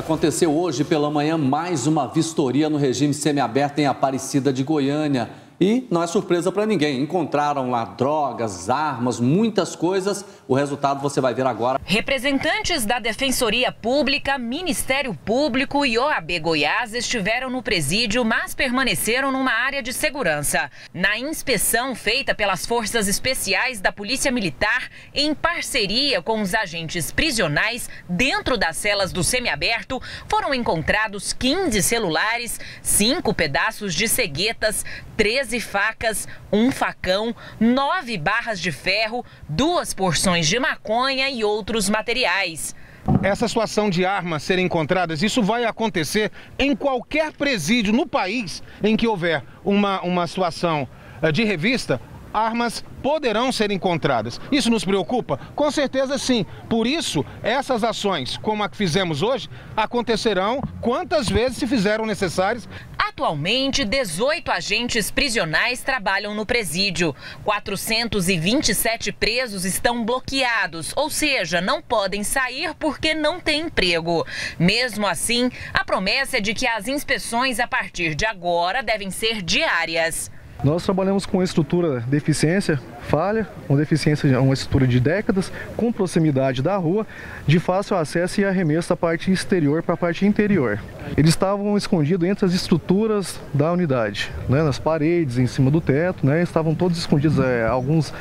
Aconteceu hoje pela manhã mais uma vistoria no regime semiaberto em Aparecida de Goiânia. E não é surpresa para ninguém. Encontraram lá drogas, armas, muitas coisas. O resultado você vai ver agora. Representantes da Defensoria Pública, Ministério Público e OAB Goiás estiveram no presídio, mas permaneceram numa área de segurança. Na inspeção feita pelas Forças Especiais da Polícia Militar, em parceria com os agentes prisionais, dentro das celas do semiaberto, foram encontrados 15 celulares, 5 pedaços de ceguetas, 13 facas, 1 facão, 9 barras de ferro, 2 porções de maconha e outros materiais. Essa situação de armas serem encontradas, isso vai acontecer em qualquer presídio no país em que houver uma situação de revista. Armas poderão ser encontradas. Isso nos preocupa? Com certeza sim. Por isso, essas ações, como a que fizemos hoje, acontecerão quantas vezes se fizeram necessárias. Atualmente, 18 agentes prisionais trabalham no presídio. 427 presos estão bloqueados, ou seja, não podem sair porque não têm emprego. Mesmo assim, a promessa é de que as inspeções a partir de agora devem ser diárias. Nós trabalhamos com estrutura deficiência, falha, com deficiência, uma estrutura de décadas, com proximidade da rua, de fácil acesso e arremesso da parte exterior para a parte interior. Eles estavam escondidos entre as estruturas da unidade, né, nas paredes, em cima do teto, né, estavam todos escondidos, alguns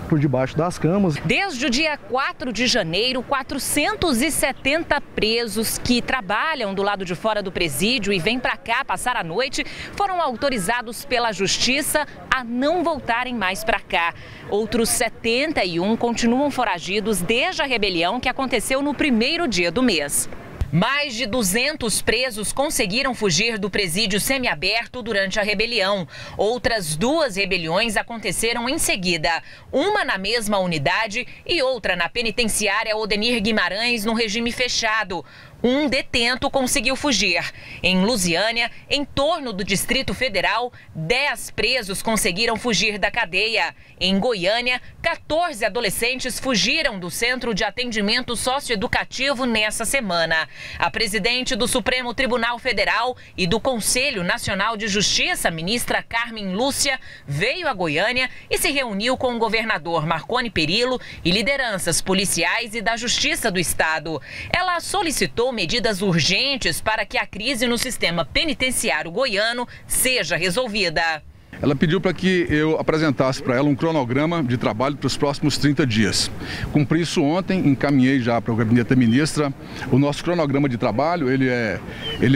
por debaixo das camas. Desde o dia 4 de janeiro, 470 presos que trabalham do lado de fora do presídio e vêm para cá passar a noite foram autorizados pela Justiça a não voltarem mais para cá. Outros 71 continuam foragidos desde a rebelião que aconteceu no primeiro dia do mês. Mais de 200 presos conseguiram fugir do presídio semiaberto durante a rebelião. Outras 2 rebeliões aconteceram em seguida, uma na mesma unidade e outra na penitenciária Odenir Guimarães, no regime fechado. Um detento conseguiu fugir. Em Lusiânia, em torno do Distrito Federal, 10 presos conseguiram fugir da cadeia. Em Goiânia, 14 adolescentes fugiram do Centro de Atendimento Socioeducativo nessa semana. A presidente do Supremo Tribunal Federal e do Conselho Nacional de Justiça, ministra Carmen Lúcia, veio a Goiânia e se reuniu com o governador Marconi Perillo e lideranças policiais e da Justiça do Estado. Ela solicitou medidas urgentes para que a crise no sistema penitenciário goiano seja resolvida. Ela pediu para que eu apresentasse para ela um cronograma de trabalho para os próximos 30 dias. Cumpri isso ontem, encaminhei já para o gabinete da ministra. O nosso cronograma de trabalho ele é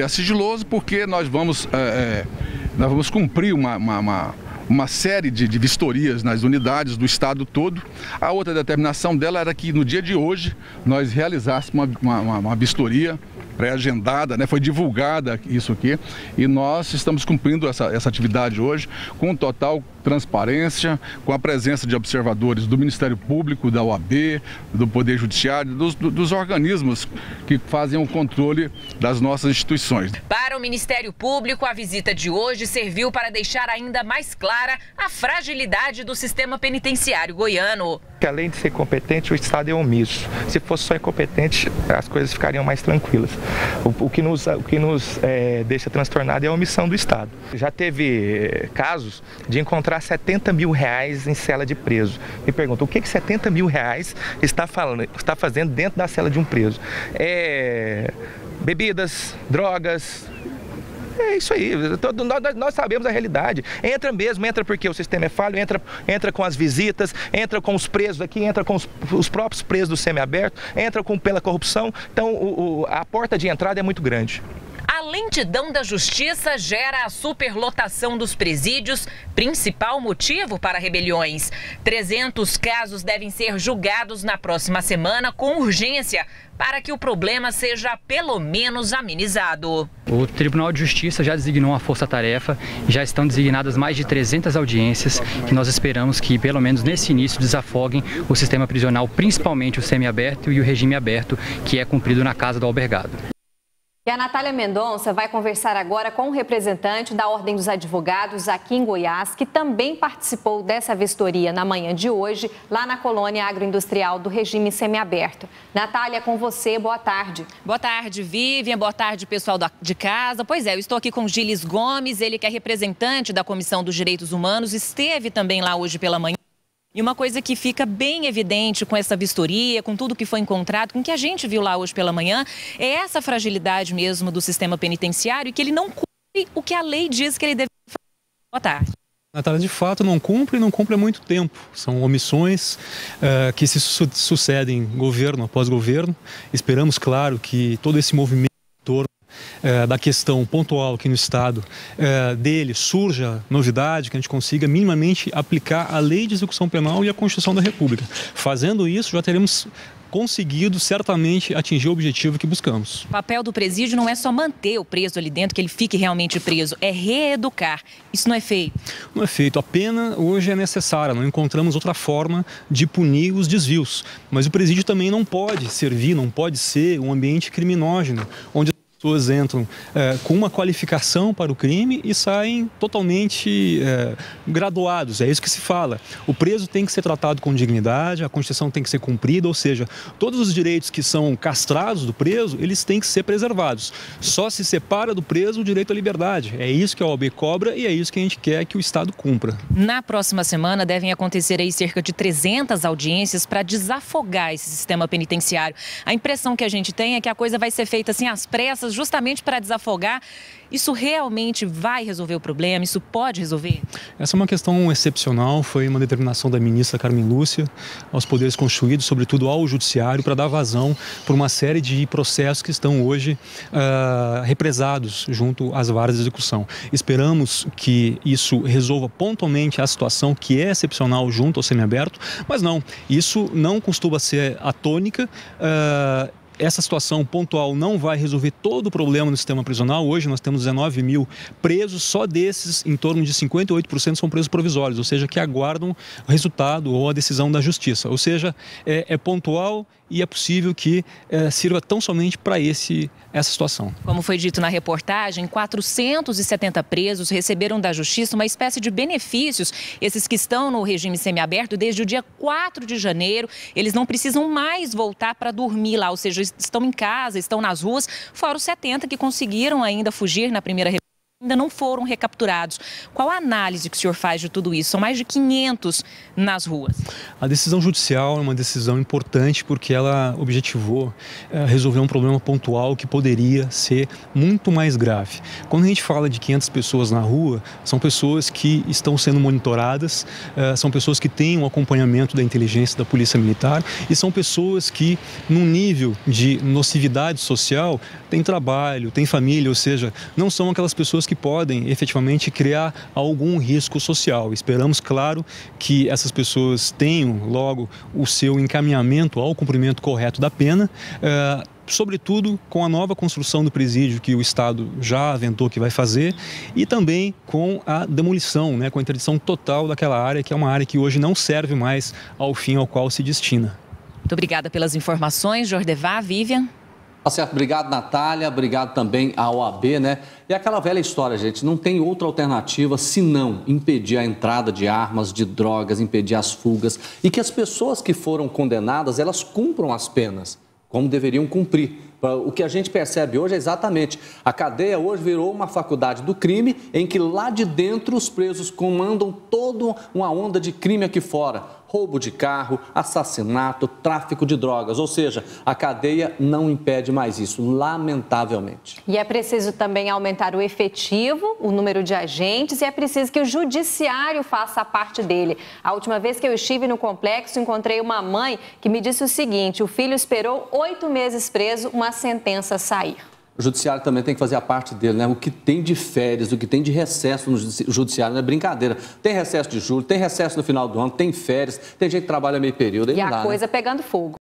sigiloso porque nós vamos cumprir uma série de vistorias nas unidades do estado todo. A outra determinação dela era que no dia de hoje nós realizássemos uma vistoria pré-agendada, né? Foi divulgada isso aqui e nós estamos cumprindo essa atividade hoje com total transparência, com a presença de observadores do Ministério Público, da OAB, do Poder Judiciário, dos organismos que fazem o controle das nossas instituições. Para o Ministério Público, a visita de hoje serviu para deixar ainda mais clara a fragilidade do sistema penitenciário goiano. Que além de ser competente, o Estado é omisso. Se fosse só incompetente, as coisas ficariam mais tranquilas. O que nos deixa transtornado é a omissão do Estado. Já teve casos de encontrar 70 mil reais em cela de preso. Me pergunto, o que 70 mil reais está fazendo dentro da cela de um preso? Bebidas, drogas. É isso aí, nós sabemos a realidade. Entra porque o sistema é falho, entra com as visitas, entra com os presos aqui, entra com os próprios presos do semiaberto, entra pela corrupção. Então a porta de entrada é muito grande. A lentidão da justiça gera a superlotação dos presídios, principal motivo para rebeliões. 300 casos devem ser julgados na próxima semana com urgência, para que o problema seja pelo menos amenizado. O Tribunal de Justiça já designou uma força-tarefa, já estão designadas mais de 300 audiências, que nós esperamos que, pelo menos nesse início, desafoguem o sistema prisional, principalmente o semiaberto e o regime aberto, que é cumprido na Casa do Albergado. E a Natália Mendonça vai conversar agora com um representante da Ordem dos Advogados aqui em Goiás, que também participou dessa vistoria na manhã de hoje, lá na colônia agroindustrial do regime semiaberto. Natália, com você, boa tarde. Boa tarde, Vivian, boa tarde, pessoal de casa. Pois é, eu estou aqui com o Gilles Gomes, ele que é representante da Comissão dos Direitos Humanos, esteve também lá hoje pela manhã. E uma coisa que fica bem evidente com essa vistoria, com tudo que foi encontrado, com o que a gente viu lá hoje pela manhã, é essa fragilidade mesmo do sistema penitenciário e que ele não cumpre o que a lei diz que ele deve fazer. Boa tarde. Natália, de fato, não cumpre há muito tempo. São omissões que se sucedem governo após governo. Esperamos, claro, que todo esse movimento em torno da questão pontual aqui no Estado dele surja novidade, que a gente consiga minimamente aplicar a Lei de Execução Penal e a Constituição da República. Fazendo isso, já teremos conseguido certamente atingir o objetivo que buscamos. O papel do presídio não é só manter o preso ali dentro, que ele fique realmente preso, é reeducar. Isso não é feito? Não é feito. A pena hoje é necessária, não encontramos outra forma de punir os desvios. Mas o presídio também não pode servir, não pode ser um ambiente criminógeno, onde as pessoas entram com uma qualificação para o crime e saem totalmente graduados. É isso que se fala. O preso tem que ser tratado com dignidade, a Constituição tem que ser cumprida, ou seja, todos os direitos que são castrados do preso, eles têm que ser preservados. Só se separa do preso o direito à liberdade. É isso que a OAB cobra e é isso que a gente quer que o Estado cumpra. Na próxima semana devem acontecer aí cerca de 300 audiências para desafogar esse sistema penitenciário. A impressão que a gente tem é que a coisa vai ser feita assim às pressas, justamente para desafogar. Isso realmente vai resolver o problema? Isso pode resolver? Essa é uma questão excepcional, foi uma determinação da ministra Carmen Lúcia aos poderes constituídos, sobretudo ao judiciário, para dar vazão por uma série de processos que estão hoje represados junto às varas de execução. Esperamos que isso resolva pontualmente a situação que é excepcional junto ao semiaberto, mas não, isso não costuma ser a tônica. Essa situação pontual não vai resolver todo o problema no sistema prisional. Hoje nós temos 19 mil presos, só desses em torno de 58% são presos provisórios, ou seja, que aguardam o resultado ou a decisão da justiça. Ou seja, é pontual e é possível que sirva tão somente para essa situação. Como foi dito na reportagem, 470 presos receberam da Justiça uma espécie de benefícios. Esses que estão no regime semiaberto desde o dia 4 de janeiro, eles não precisam mais voltar para dormir lá, ou seja, estão em casa, estão nas ruas, fora os 70 que conseguiram ainda fugir na primeira repressão. Ainda não foram recapturados. Qual a análise que o senhor faz de tudo isso? São mais de 500 nas ruas. A decisão judicial é uma decisão importante porque ela objetivou resolver um problema pontual que poderia ser muito mais grave. Quando a gente fala de 500 pessoas na rua, são pessoas que estão sendo monitoradas, são pessoas que têm um acompanhamento da inteligência da Polícia Militar e são pessoas que, num nível de nocividade social, têm trabalho, têm família, ou seja, não são aquelas pessoas que podem efetivamente criar algum risco social. Esperamos, claro, que essas pessoas tenham logo o seu encaminhamento ao cumprimento correto da pena, sobretudo com a nova construção do presídio que o Estado já aventou que vai fazer e também com a demolição, com a interdição total daquela área, que é uma área que hoje não serve mais ao fim ao qual se destina. Muito obrigada pelas informações, Jordevá, Vivian. Tá certo, obrigado, Natália, obrigado também à OAB, E aquela velha história, gente, não tem outra alternativa senão impedir a entrada de armas, de drogas, impedir as fugas e que as pessoas que foram condenadas, elas cumpram as penas, como deveriam cumprir. O que a gente percebe hoje é exatamente, a cadeia hoje virou uma faculdade do crime em que lá de dentro os presos comandam toda uma onda de crime aqui fora. Roubo de carro, assassinato, tráfico de drogas, ou seja, a cadeia não impede mais isso, lamentavelmente. E é preciso também aumentar o efetivo, o número de agentes e é preciso que o judiciário faça a parte dele. A última vez que eu estive no complexo, encontrei uma mãe que me disse o seguinte, o filho esperou 8 meses preso, uma sentença sair. O judiciário também tem que fazer a parte dele, O que tem de férias, o que tem de recesso no judiciário não é brincadeira. Tem recesso de julho, tem recesso no final do ano, tem férias, tem gente que trabalha meio período. E a coisa pegando fogo.